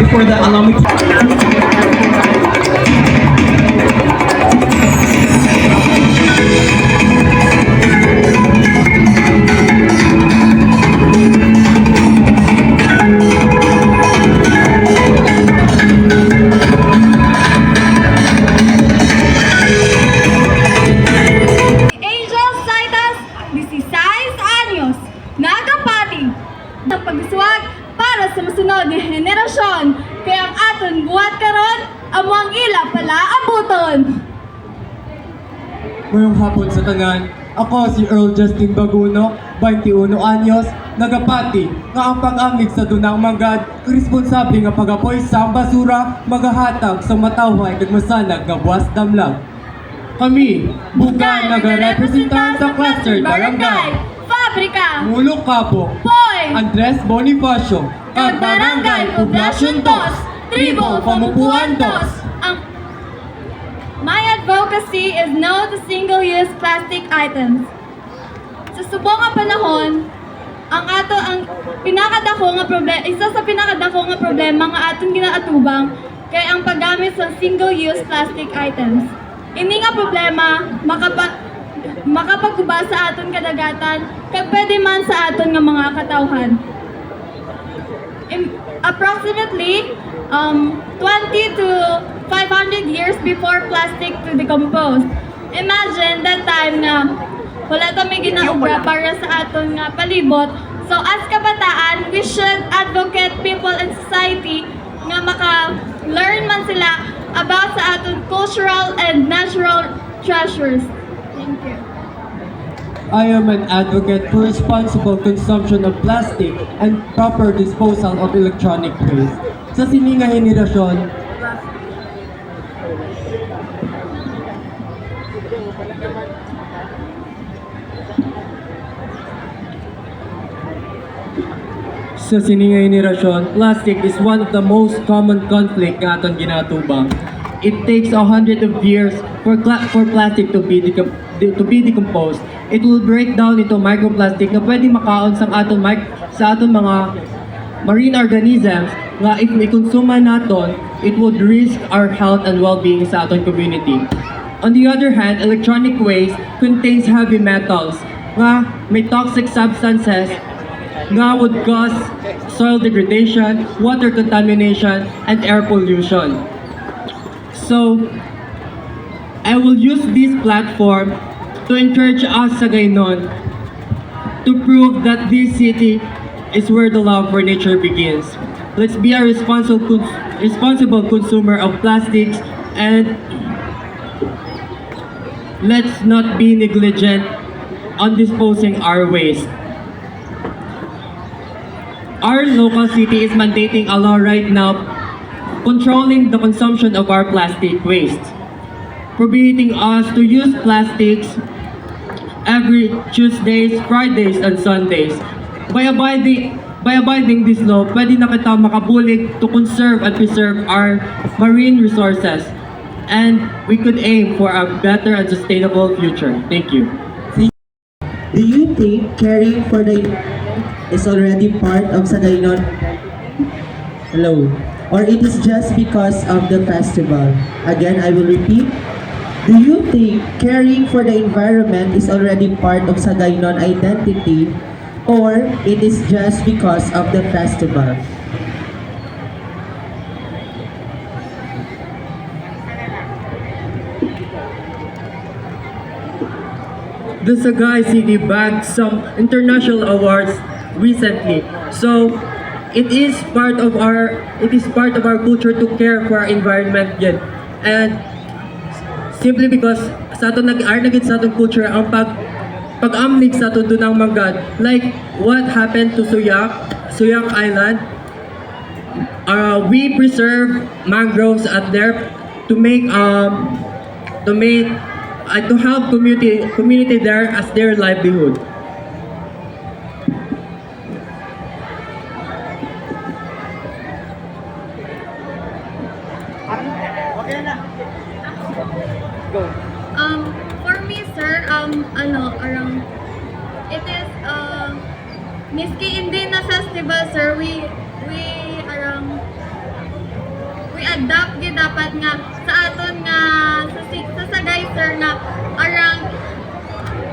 for the Alamic. Angel Citas, 16 anyos, nagapati ng pagsuwag para sa masunod na henerasyon. Kaya ang aton buhat karon, amuang ila pala abuton. Ngayong hapon sa tanan, ako si Earl Justin Baguno, 21 anyos, nagapati nga ang pag-amig sa dunang manggad, responsable nga pag-apoy sa basura, magahatag sa matawhay kag masanag nga buwas damlag. Kami, bukan nagarepresentan sa cluster barangay, Fabrika, Mulok Kapo, Poy, Andres Bonifacio, at Barangay Poblasyon 2, Tribo Pamupuan 2. My advocacy is no to single-use plastic items. Sa subong nga panahon, ang pinakadako nga problema, isa sa pinakadako nga problema nga atong ginaatubang kay ang paggamit sa single-use plastic items. Ini nga problema makapagguba sa aton kadagatan kag pwede man sa aton nga mga katawhan. Approximately 20 to 500 years before plastic to decompose. Imagine that time nga wala ta may ginaubra para sa aton nga palibot. So as kabataan, we should advocate people in society nga maka-learn man sila about sa aton cultural and natural treasures. Thank you. I am an advocate for responsible consumption of plastic and proper disposal of electronic waste. Sa sininga henerasyon, plastic is one of the most common conflict nga atong ginatubang. It takes 100 of years for plastic to be decomposed. It will break down into microplastic na pwede makaon sa aton mga marine organisms nga if may konsuma naton, it would risk our health and well-being sa aton community. On the other hand, electronic waste contains heavy metals nga may toxic substances nga would cause soil degradation, water contamination, and air pollution. So, I will use this platform to encourage us sa Gaynon to prove that this city is where the love for nature begins. Let's be a responsible consumer of plastics and let's not be negligent on disposing our waste. Our local city is mandating a law right now controlling the consumption of our plastic waste, prohibiting us to use plastics every Tuesdays, Fridays, and Sundays. By abiding this law, pwede na kita makabulig to conserve and preserve our marine resources, and we could aim for a better and sustainable future. Thank you. Do you think caring for the is already part of Sagaynon? Hello. Or it is just because of the festival? Again, I will repeat. Do you think caring for the environment is already part of Sagaynon identity? Or it is just because of the festival? The Sagay City bagged some international awards recently. So it is part of our culture to care for our environment yan. And simply because sa aton naging sa aton culture ang pag-amlig sa aton dunang manggad, like what happened to Suyak Island. We preserve mangroves at there to help community there as their livelihood. For me, sir, it is, miski hindi na festival, sir, we i-adapt gyud dapat nga sa aton nga sa sagay sir nga arang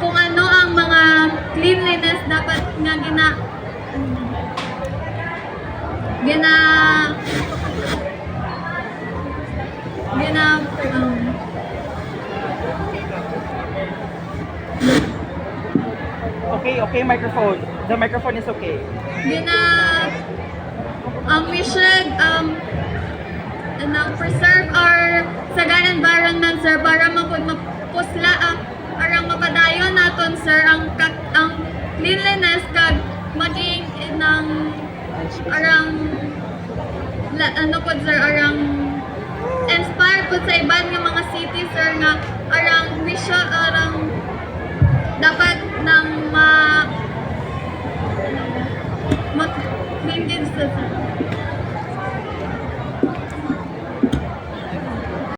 kung ano ang mga cleanliness dapat nga gina Okay, microphone. The microphone is okay. we should preserve our sagay environment sir para mapusla arang mapadayon naton sir ang cleanliness kag maging ng arang ano po sir arang inspired po sa iban nga mga city sir nga arang mission arang dapat nang ma clean din sir.